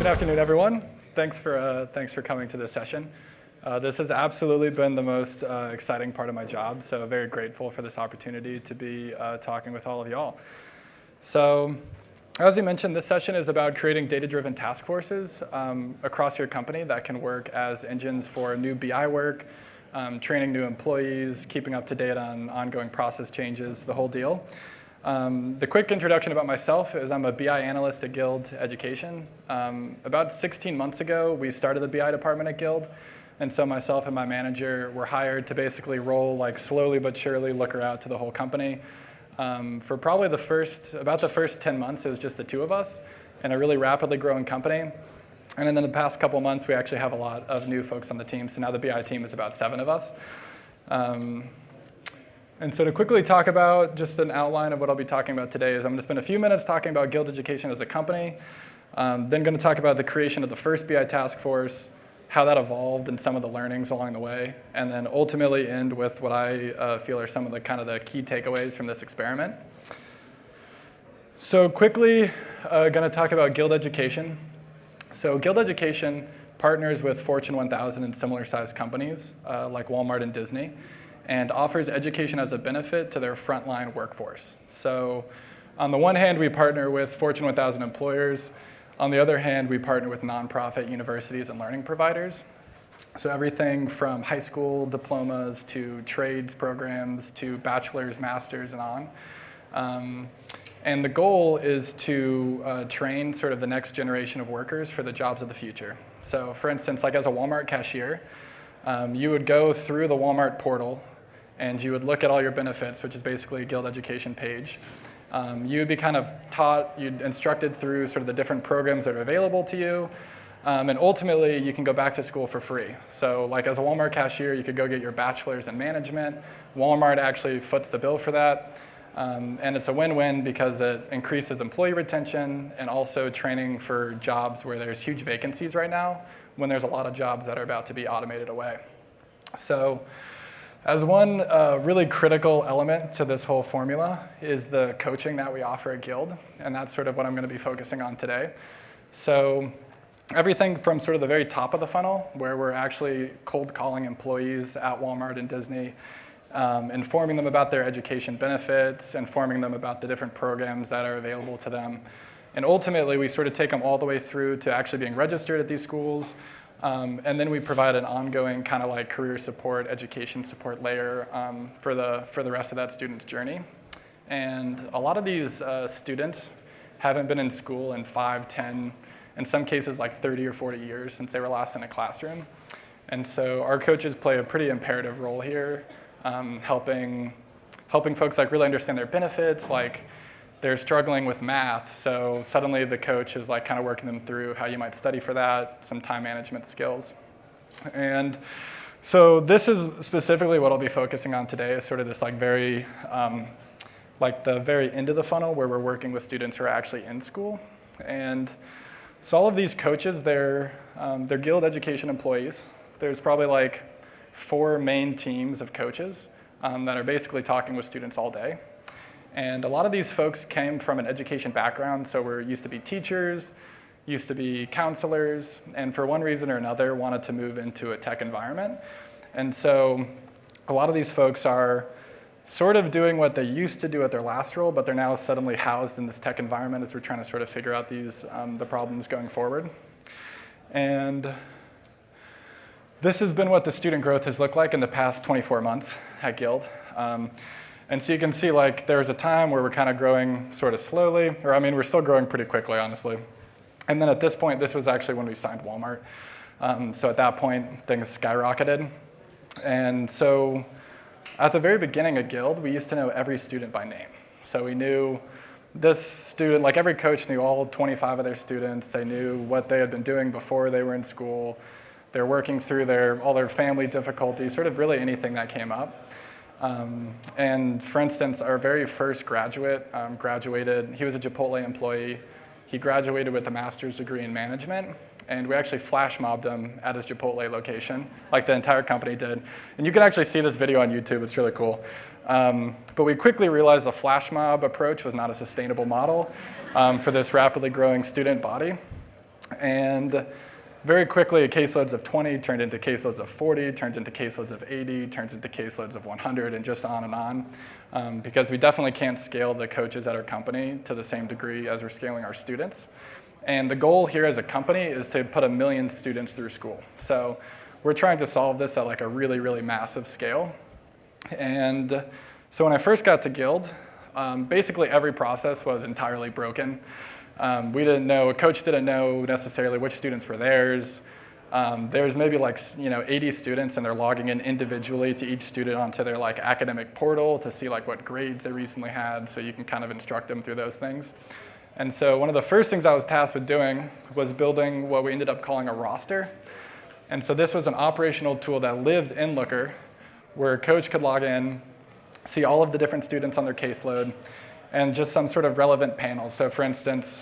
Good afternoon, everyone. Thanks for coming to this session. This has absolutely been the most exciting part of my job, so very grateful for this opportunity to be talking with all of y'all. So, as you mentioned, this session is about creating data-driven task forces across your company that can work as engines for new BI work, training new employees, keeping up to date on ongoing process changes, the whole deal. The quick introduction about myself is I'm a BI analyst at Guild Education. About 16 months ago, we started the BI department at Guild. And so myself and my manager were hired to basically roll, like slowly but surely, looker out to the whole company. For probably about the first 10 months, it was just the two of us in a really rapidly growing company. And then in the past couple months, we actually have a lot of new folks on the team. So now the BI team is about 7 of us. And so to quickly talk about just an outline of what I'll be talking about today is I'm going to spend a few minutes talking about Guild Education as a company, then going to talk about the creation of the first BI task force, how that evolved and some of the learnings along the way, and then ultimately end with what I feel are some of the kind of the key takeaways from this experiment. So quickly, going to talk about Guild Education. So Guild Education partners with Fortune 1000 and similar sized companies like Walmart and Disney, and offers education as a benefit to their frontline workforce. So on the one hand, we partner with Fortune 1000 employers. On the other hand, we partner with nonprofit universities and learning providers. So everything from high school diplomas to trades programs to bachelor's, master's, and on. And the goal is to train sort of the next generation of workers for the jobs of the future. So for instance, like as a Walmart cashier, you would go through the Walmart portal and you would look at all your benefits, which is basically a Guild Education page. You would be kind of you'd instructed through sort of the different programs that are available to you. And ultimately, you can go back to school for free. So like as a Walmart cashier, you could go get your bachelor's in management. Walmart actually foots the bill for that. And it's a win-win because it increases employee retention and also training for jobs where there's huge vacancies right now, when there's a lot of jobs that are about to be automated away. So as one really critical element to this whole formula is the coaching that we offer at Guild, and that's sort of what I'm going to be focusing on today. So everything from sort of the very top of the funnel, where we're actually cold calling employees at Walmart and Disney, informing them about their education benefits, informing them about the different programs that are available to them. And ultimately, we sort of take them all the way through to actually being registered at these schools. And then we provide an ongoing kind of like career support, education support layer for the rest of that student's journey. And a lot of these students haven't been in school in 5, 10, in some cases like 30 or 40 years since they were last in a classroom. And so our coaches play a pretty imperative role here, helping folks like really understand their benefits, like they're struggling with math, so suddenly the coach is like kind of working them through how you might study for that, some time management skills. And so this is specifically what I'll be focusing on today, is sort of this like very, like the very end of the funnel where we're working with students who are actually in school. And so all of these coaches, they're Guild Education employees. There's probably like 4 main teams of coaches that are basically talking with students all day. And a lot of these folks came from an education background, so we used to be teachers, used to be counselors, and for one reason or another wanted to move into a tech environment. And so a lot of these folks are sort of doing what they used to do at their last role, but they're now suddenly housed in this tech environment as we're trying to sort of figure out the problems going forward. And this has been what the student growth has looked like in the past 24 months at Guild. And so you can see like there was a time where we're kind of growing sort of slowly, or I mean, we're still growing pretty quickly, honestly. And then at this point, this was actually when we signed Walmart. So at that point, things skyrocketed. And so at the very beginning of Guild, we used to know every student by name. So we knew this student, like every coach knew all 25 of their students. They knew what they had been doing before they were in school. They're working through all their family difficulties, sort of really anything that came up. And for instance, our very first graduate graduated, he was a Chipotle employee. He graduated with a master's degree in management, and we actually flash mobbed him at his Chipotle location, like the entire company did. And you can actually see this video on YouTube, it's really cool. But we quickly realized the flash mob approach was not a sustainable model for this rapidly growing student body. And very quickly, caseloads of 20 turned into caseloads of 40, turned into caseloads of 80, turns into caseloads of 100, and just on, because we definitely can't scale the coaches at our company to the same degree as we're scaling our students. And the goal here as a company is to put 1 million students through school. So we're trying to solve this at like a really, really massive scale. And so when I first got to Guild, basically every process was entirely broken. We didn't know, a coach didn't know necessarily which students were theirs. There's maybe like 80 students, and they're logging in individually to each student onto their like academic portal to see like what grades they recently had, so you can kind of instruct them through those things. And so one of the first things I was tasked with doing was building what we ended up calling a roster. And so this was an operational tool that lived in Looker, where a coach could log in, see all of the different students on their caseload, and just some sort of relevant panels. So for instance,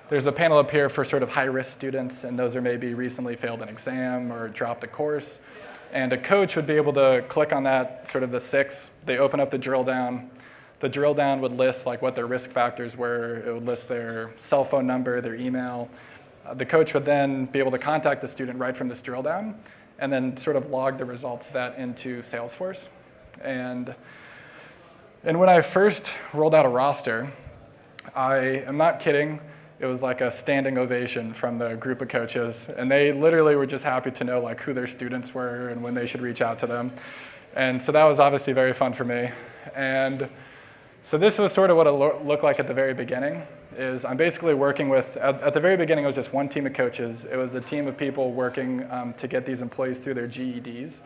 there's a panel up here for sort of high-risk students, and those are maybe recently failed an exam or dropped a course. And a coach would be able to click on that, sort of the 6. They open up the drill down. The drill down would list like what their risk factors were. It would list their cell phone number, their email. The coach would then be able to contact the student right from this drill down, and then sort of log the results of that into Salesforce. And when I first rolled out a roster, I am not kidding, it was like a standing ovation from the group of coaches, and they literally were just happy to know like who their students were and when they should reach out to them. And so that was obviously very fun for me. And so this was sort of what it looked like at the very beginning, is I'm basically working with, at the very beginning it was just one team of coaches. It was the team of people working to get these employees through their GEDs.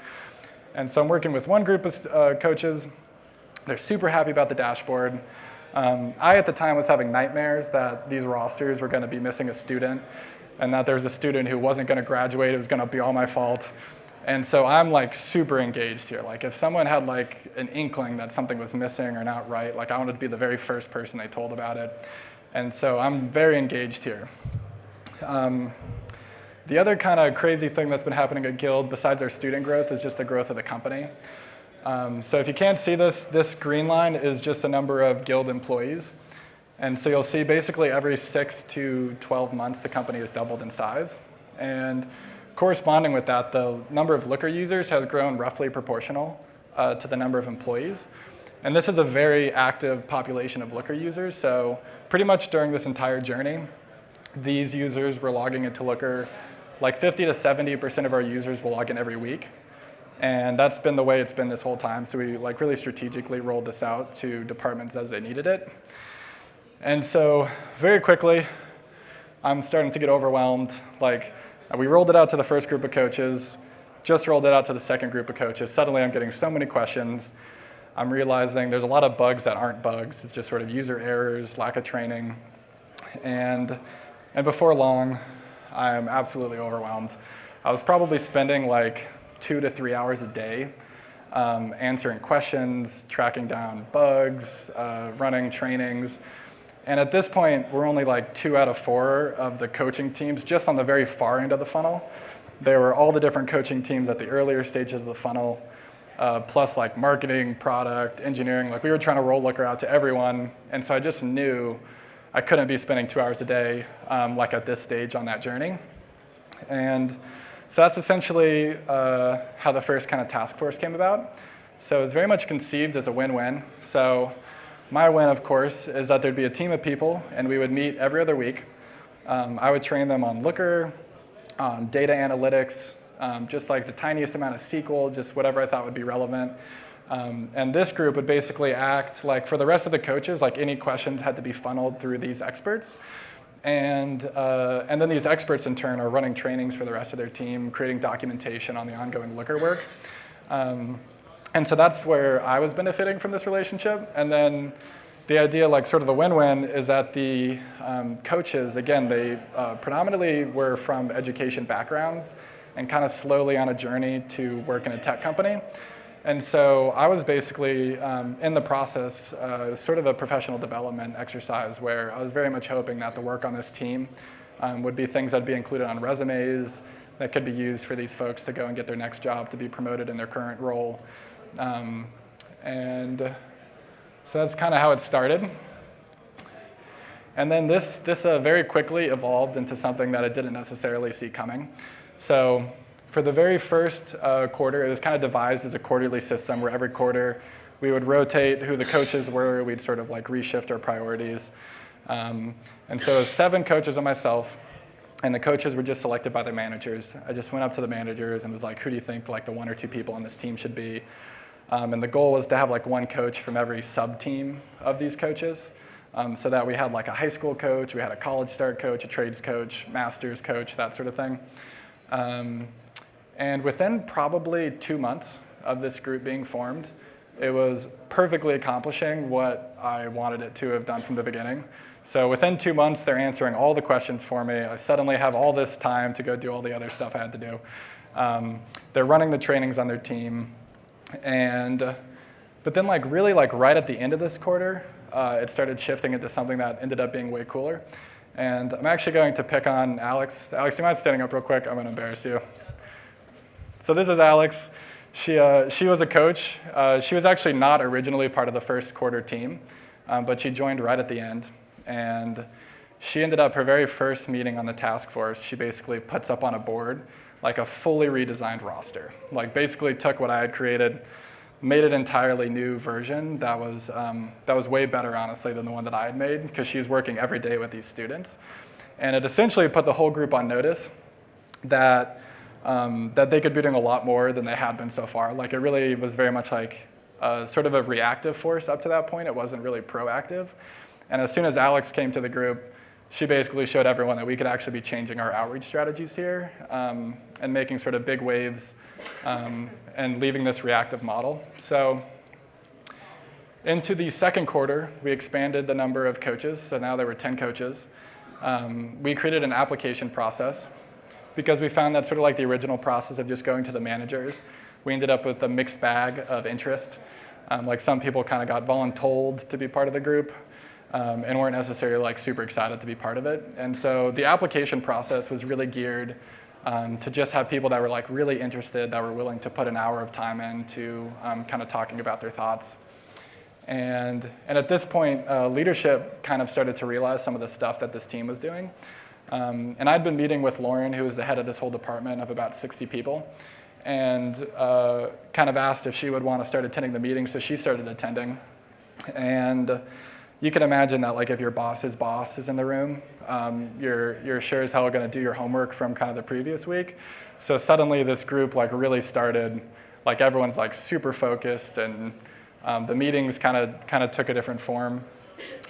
And so I'm working with one group of coaches. They're super happy about the dashboard. I, at the time, was having nightmares that these rosters were going to be missing a student, and that there was a student who wasn't going to graduate. It was going to be all my fault. And so I'm like super engaged here. Like if someone had like an inkling that something was missing or not right, like I wanted to be the very first person they told about it. And so I'm very engaged here. The other kind of crazy thing that's been happening at Guild, besides our student growth, is just the growth of the company. So if you can't see this green line is just the number of Guild employees. And so you'll see basically every 6 to 12 months, the company has doubled in size. And corresponding with that, the number of Looker users has grown roughly proportional to the number of employees. And this is a very active population of Looker users. So pretty much during this entire journey, these users were logging into Looker. Like 50 to 70% of our users will log in every week. And that's been the way it's been this whole time. So we like really strategically rolled this out to departments as they needed it. And so very quickly, I'm starting to get overwhelmed. Like we rolled it out to the first group of coaches, just rolled it out to the second group of coaches. Suddenly I'm getting so many questions. I'm realizing there's a lot of bugs that aren't bugs. It's just sort of user errors, lack of training. And before long, I'm absolutely overwhelmed. I was probably spending like 2 to 3 hours a day answering questions, tracking down bugs, running trainings. And at this point, we're only like 2 out of 4 of the coaching teams just on the very far end of the funnel. There were all the different coaching teams at the earlier stages of the funnel, plus like marketing, product, engineering. Like we were trying to roll Looker out to everyone. And so I just knew I couldn't be spending 2 hours a day like at this stage on that journey. And so that's essentially how the first kind of task force came about. So it's very much conceived as a win-win. So my win, of course, is that there'd be a team of people, and we would meet every other week. I would train them on Looker, on data analytics, just like the tiniest amount of SQL, just whatever I thought would be relevant. And this group would basically act like, for the rest of the coaches, like any questions had to be funneled through these experts. And then these experts, in turn, are running trainings for the rest of their team, creating documentation on the ongoing Looker work. And so that's where I was benefiting from this relationship. And then the idea, like sort of the win-win, is that the coaches, again, they predominantly were from education backgrounds and kind of slowly on a journey to work in a tech company. And so I was basically in the process, sort of a professional development exercise where I was very much hoping that the work on this team would be things that'd be included on resumes that could be used for these folks to go and get their next job, to be promoted in their current role. And so that's kind of how it started. And then this very quickly evolved into something that I didn't necessarily see coming. So for the very first quarter, it was kind of devised as a quarterly system where every quarter we would rotate who the coaches were. We'd sort of like reshift our priorities. And so it was 7 coaches and myself, and the coaches were just selected by the managers. I just went up to the managers and was like, who do you think like the 1 or 2 people on this team should be? And the goal was to have like 1 coach from every sub-team of these coaches. So that we had like a high school coach, we had a college start coach, a trades coach, master's coach, that sort of thing. And within probably 2 months of this group being formed, it was perfectly accomplishing what I wanted it to have done from the beginning. So within 2 months, they're answering all the questions for me. I suddenly have all this time to go do all the other stuff I had to do. They're running the trainings on their team. But then like really like right at the end of this quarter, it started shifting into something that ended up being way cooler. And I'm actually going to pick on Alex. Alex, do you mind standing up real quick? I'm going to embarrass you. So this is Alex. She was a coach. She was actually not originally part of the first quarter team, but she joined right at the end. And she ended up, her very first meeting on the task force, she basically puts up on a board like a fully redesigned roster. Like basically took what I had created, made an entirely new version that was way better, honestly, than the one that I had made, because she's working every day with these students. And it essentially put the whole group on notice that they could be doing a lot more than they had been so far. Like it really was very much like sort of a reactive force up to that point. It wasn't really proactive. And as soon as Alex came to the group, she basically showed everyone that we could actually be changing our outreach strategies here and making sort of big waves and leaving this reactive model. So into the second quarter, we expanded the number of coaches. So now there were 10 coaches. We created an application process because we found that sort of like the original process of just going to the managers, we ended up with a mixed bag of interest. Like some people kind of got voluntold to be part of the group. And weren't necessarily like super excited to be part of it. And so the application process was really geared to just have people that were like really interested, that were willing to put an hour of time into kind of talking about their thoughts. And at this point, leadership kind of started to realize some of the stuff that this team was doing. And I'd been meeting with Lauren, who was the head of this whole department of about 60 people, and kind of asked if she would want to start attending the meetings. So she started attending. And you can imagine that like if your boss's boss is in the room, you're sure as hell going to do your homework from kind of the previous week. So suddenly this group like really started, like everyone's like super focused, and the meetings kind of took a different form.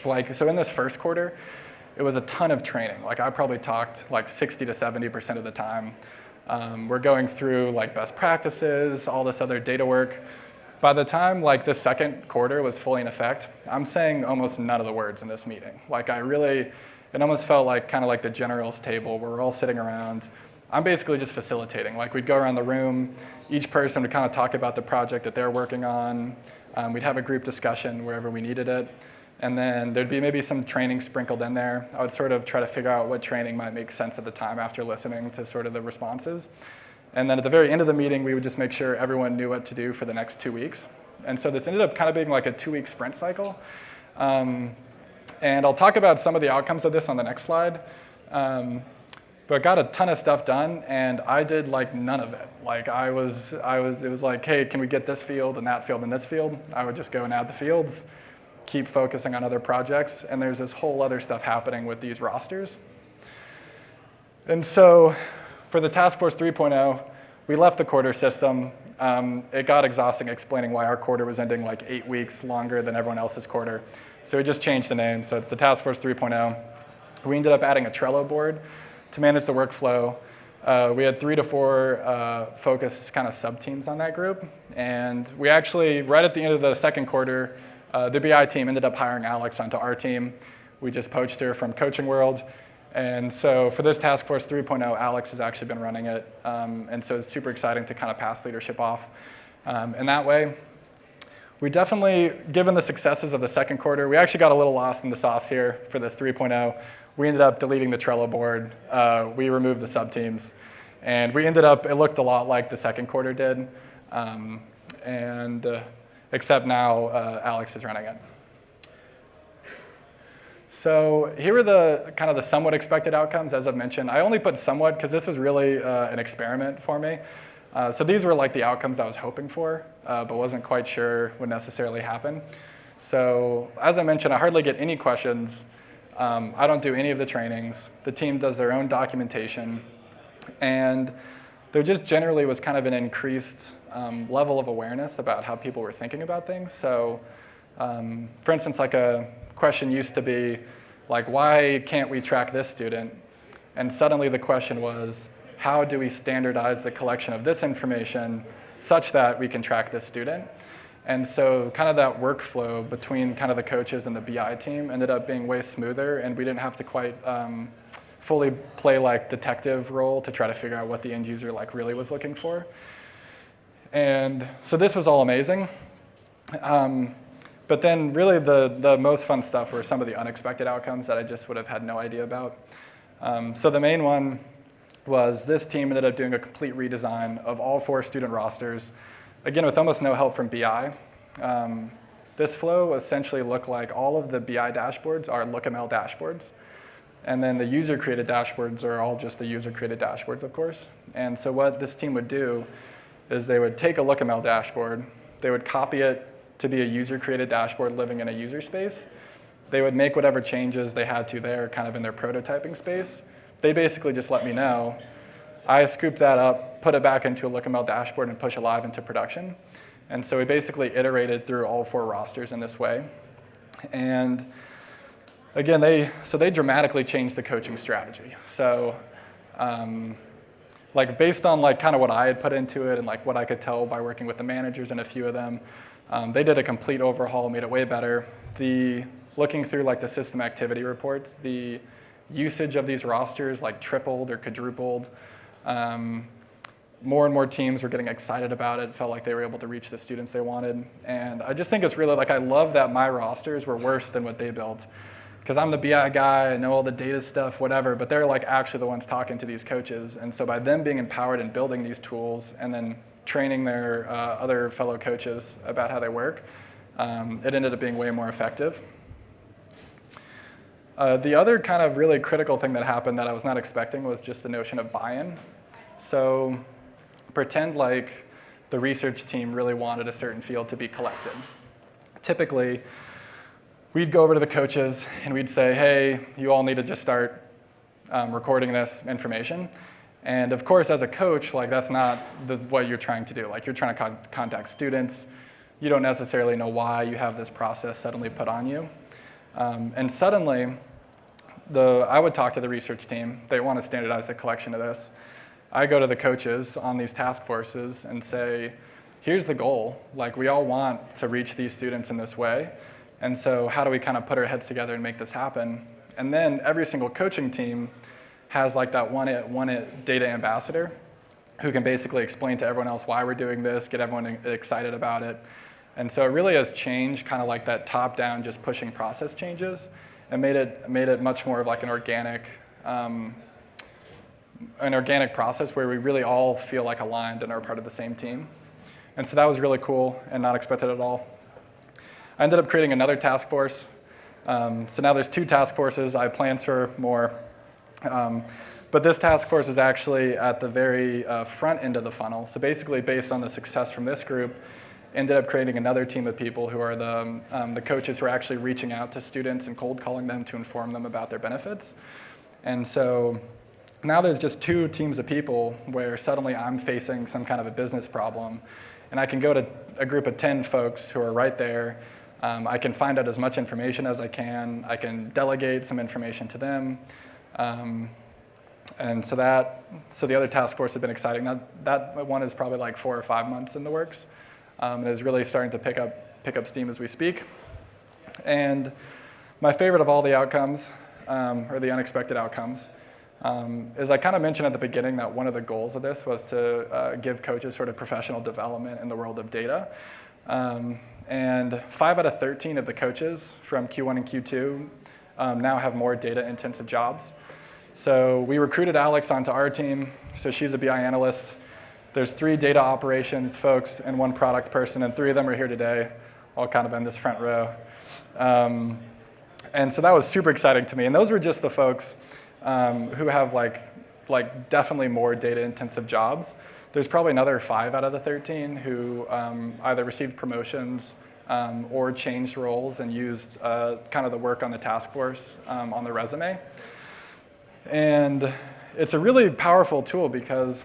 Like so in this first quarter, it was a ton of training. Like I probably talked like 60 to 70% of the time. We're going through like best practices, all this other data work. By the time like the second quarter was fully in effect, I'm saying almost none of the words in this meeting. Like it almost felt like kind of like the general's table where we're all sitting around. I'm basically just facilitating. Like we'd go around the room, each person would kind of talk about the project that they're working on. We'd have a group discussion wherever we needed it. And then there'd be maybe some training sprinkled in there. I would sort of try to figure out what training might make sense at the time after listening to sort of the responses. And then at the very end of the meeting, we would just make sure everyone knew what to do for the next 2 weeks. And so this ended up kind of being like a 2-week sprint cycle. And I'll talk about some of the outcomes of this on the next slide. But got a ton of stuff done, and I did like none of it. Like it was like, hey, can we get this field and that field and this field? I would just go and add the fields, keep focusing on other projects, and there's this whole other stuff happening with these rosters. And so for the Task Force 3.0, we left the quarter system. It got exhausting explaining why our quarter was ending like 8 weeks longer than everyone else's quarter. So we just changed the name. So it's the Task Force 3.0. We ended up adding a Trello board to manage the workflow. We had 3 to 4 focus kind of sub-teams on that group. And we actually, right at the end of the second quarter, the BI team ended up hiring Alex onto our team. We just poached her from Coaching World. And so for this Task Force 3.0, Alex has actually been running it. And so it's super exciting to kind of pass leadership off. In that way, we definitely, given the successes of the second quarter, we actually got a little lost in the sauce here for this 3.0. We ended up deleting the Trello board. We removed the sub-teams. And we ended up, it looked a lot like the second quarter did. Except now Alex is running it. So here are the kind of the somewhat expected outcomes, as I've mentioned. I only put somewhat because this was really an experiment for me. So these were like the outcomes I was hoping for, but wasn't quite sure would necessarily happen. So as I mentioned, I hardly get any questions. I don't do any of the trainings. The team does their own documentation. And there just generally was kind of an increased level of awareness about how people were thinking about things. So for instance, like a question used to be, like, why can't we track this student? And suddenly the question was, how do we standardize the collection of this information such that we can track this student? And so kind of that workflow between kind of the coaches and the BI team ended up being way smoother, and we didn't have to quite fully play like detective role to try to figure out what the end user like really was looking for. And so this was all amazing. But then really the most fun stuff were some of the unexpected outcomes that I just would have had no idea about. So the main one was this team ended up doing a complete redesign of all 4 student rosters, again, with almost no help from BI. This flow essentially looked like all of the BI dashboards are LookML dashboards. And then the user-created dashboards are all just the user-created dashboards, of course. And so what this team would do is they would take a LookML dashboard, they would copy it to be a user-created dashboard living in a user space. They would make whatever changes they had to there kind of in their prototyping space. They basically just let me know. I scoop that up, put it back into a LookML dashboard, and push it live into production. And so we basically iterated through all 4 rosters in this way. And again, they dramatically changed the coaching strategy. So like based on like kind of what I had put into it and like what I could tell by working with the managers and a few of them, they did a complete overhaul, made it way better. Looking through like the system activity reports, the usage of these rosters like tripled or quadrupled. More and more teams were getting excited about it, felt like they were able to reach the students they wanted. And I just think it's really like, I love that my rosters were worse than what they built. Because I'm the BI guy, I know all the data stuff, whatever, but they're like actually the ones talking to these coaches. And so by them being empowered and building these tools and then training their other fellow coaches about how they work, it ended up being way more effective. The other kind of really critical thing that happened that I was not expecting was just the notion of buy-in. So pretend like the research team really wanted a certain field to be collected. Typically, we'd go over to the coaches and we'd say, hey, you all need to just start recording this information. And of course, as a coach, like that's not what you're trying to do. Like you're trying to contact students. You don't necessarily know why you have this process suddenly put on you. And suddenly, I would talk to the research team. They want to standardize the collection of this. I go to the coaches on these task forces and say, here's the goal. Like we all want to reach these students in this way. And so how do we kind of put our heads together and make this happen? And then every single coaching team has like that one data ambassador who can basically explain to everyone else why we're doing this, get everyone excited about it. And so it really has changed kind of like that top-down just pushing process changes and made it much more of like an organic process where we really all feel like aligned and are part of the same team. And so that was really cool and not expected at all. I ended up creating another task force. So now there's 2 task forces. I have plans for more. But this task force is actually at the very front end of the funnel. So basically, based on the success from this group, ended up creating another team of people who are the coaches who are actually reaching out to students and cold calling them to inform them about their benefits. And so now there's just 2 teams of people where suddenly I'm facing some kind of a business problem. And I can go to a group of 10 folks who are right there. I can find out as much information as I can. I can delegate some information to them. And so the other task force has been exciting. Now, that one is probably like 4 or 5 months in the works. And is really starting to pick up steam as we speak. And my favorite of all the outcomes, or the unexpected outcomes, is I kind of mentioned at the beginning that one of the goals of this was to give coaches sort of professional development in the world of data. And 5 out of 13 of the coaches from Q1 and Q2 now have more data-intensive jobs. So we recruited Alex onto our team. So she's a BI analyst. There's 3 data operations folks and 1 product person, and 3 of them are here today, all kind of in this front row. And so that was super exciting to me. And those were just the folks who have like definitely more data-intensive jobs. There's probably another 5 out of the 13 who either received promotions or changed roles and used kind of the work on the task force on their resume. And it's a really powerful tool because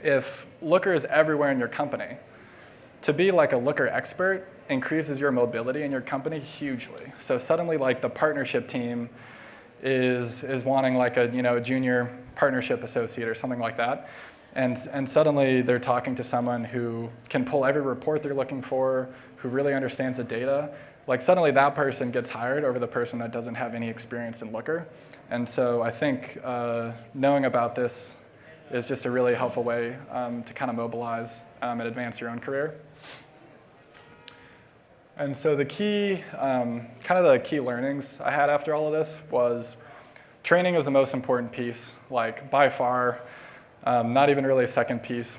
if Looker is everywhere in your company, to be like a Looker expert increases your mobility in your company hugely. So suddenly like the partnership team is wanting like a junior partnership associate or something like that. And suddenly they're talking to someone who can pull every report they're looking for, who really understands the data. Like suddenly that person gets hired over the person that doesn't have any experience in Looker. And so I think knowing about this is just a really helpful way to kind of mobilize and advance your own career. And so the key, kind of the key learnings I had after all of this was training is the most important piece, like by far, not even really a second piece.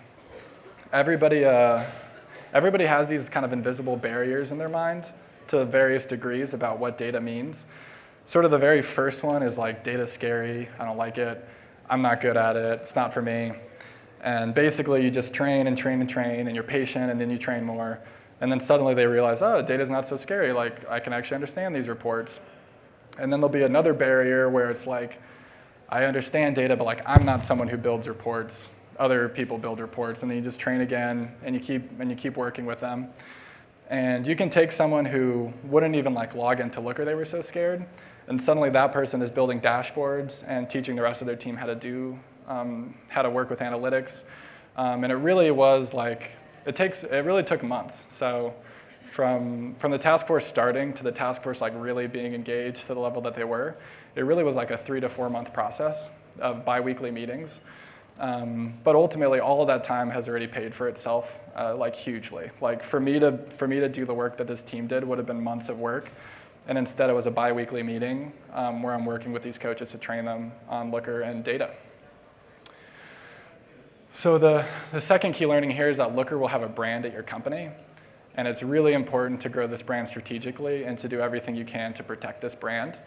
Everybody has these kind of invisible barriers in their mind to various degrees about what data means. Sort of the very first one is like, data's scary, I don't like it, I'm not good at it, it's not for me. And basically you just train and train and train, and you're patient, and then you train more. And then suddenly they realize, oh, data's not so scary, like I can actually understand these reports. And then there'll be another barrier where it's like, I understand data, but like I'm not someone who builds reports. Other people build reports, and then you just train again, and you keep working with them. And you can take someone who wouldn't even like log into Looker, they were so scared, and suddenly that person is building dashboards and teaching the rest of their team how to work with analytics. And it really was like, it really took months. So from the task force starting to the task force like really being engaged to the level that they were, it really was like a 3 to 4 month process of bi-weekly meetings. But ultimately, all of that time has already paid for itself like hugely. Like for me to do the work that this team did would have been months of work. And instead it was a bi-weekly meeting where I'm working with these coaches to train them on Looker and data. So the second key learning here is that Looker will have a brand at your company. And it's really important to grow this brand strategically and to do everything you can to protect this brand.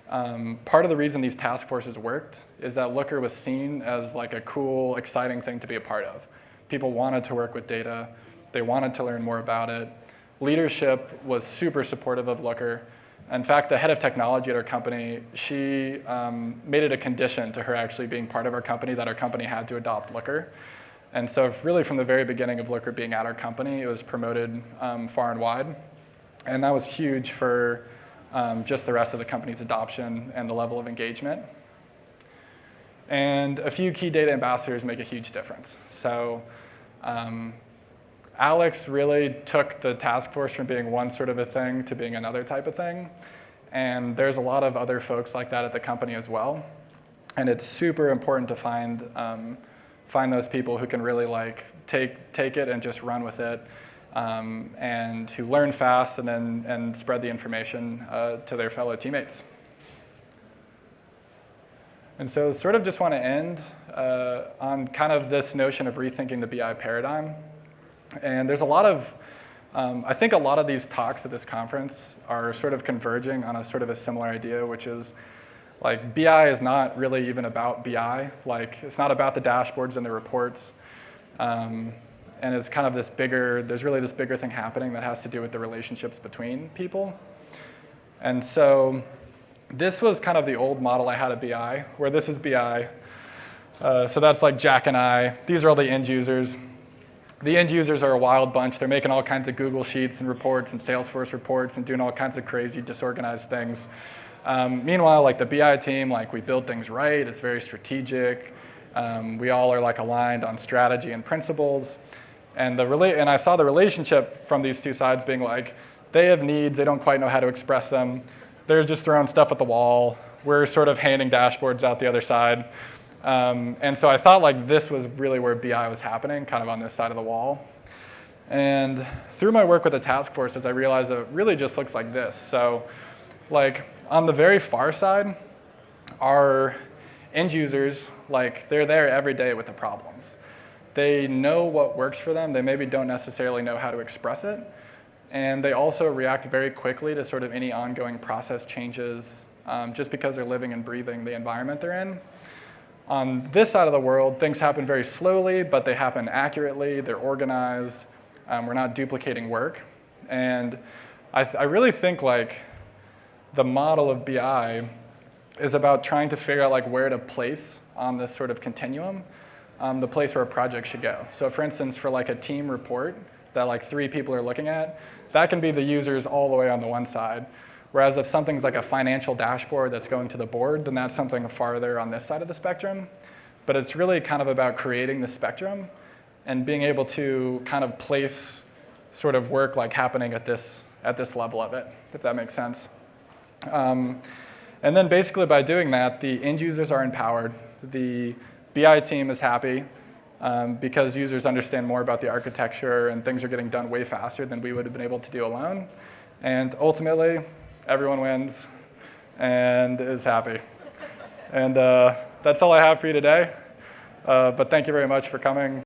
Part of the reason these task forces worked is that Looker was seen as like a cool, exciting thing to be a part of. People wanted to work with data. They wanted to learn more about it. Leadership was super supportive of Looker. In fact, the head of technology at our company, she made it a condition to her actually being part of our company that our company had to adopt Looker. And so really from the very beginning of Looker being at our company, it was promoted far and wide. And that was huge for just the rest of the company's adoption and the level of engagement. And a few key data ambassadors make a huge difference. So Alex really took the task force from being one sort of a thing to being another type of thing. And there's a lot of other folks like that at the company as well. And it's super important to find those people who can really like take it and just run with it. And who learn fast and spread the information to their fellow teammates. And so sort of just want to end on kind of this notion of rethinking the BI paradigm. And there's a lot of, I think a lot of these talks at this conference are sort of converging on a sort of a similar idea, which is like BI is not really even about BI. Like it's not about the dashboards and the reports. And it's kind of there's really this bigger thing happening that has to do with the relationships between people. And so this was kind of the old model I had of BI, where this is BI. So that's like Jack and I. These are all the end users. The end users are a wild bunch. They're making all kinds of Google Sheets and reports and Salesforce reports and doing all kinds of crazy, disorganized things. Meanwhile, like the BI team, like we build things right. It's very strategic. We all are like aligned on strategy and principles. And I saw the relationship from these two sides being like, they have needs, they don't quite know how to express them. They're just throwing stuff at the wall. We're sort of handing dashboards out the other side. And so I thought like this was really where BI was happening, kind of on this side of the wall. And through my work with the task forces, I realized it really just looks like this. So like on the very far side, our end users, like they're there every day with the problems. They know what works for them. They maybe don't necessarily know how to express it, And they also react very quickly to sort of any ongoing process changes, just because they're living and breathing the environment they're in. On this side of the world, things happen very slowly, but they happen accurately, they're organized, we're not duplicating work. And I really think like the model of BI is about trying to figure out like where to place on this sort of continuum, the place where a project should go. So for instance, for like a team report that like 3 people are looking at, that can be the users all the way on the one side. Whereas if something's like a financial dashboard that's going to the board, then that's something farther on this side of the spectrum. But it's really kind of about creating the spectrum and being able to kind of place sort of work like happening at this level of it, if that makes sense. And then basically by doing that, the end users are empowered. The BI team is happy because users understand more about the architecture and things are getting done way faster than we would have been able to do alone. And ultimately, everyone wins and is happy. And that's all I have for you today. But thank you very much for coming.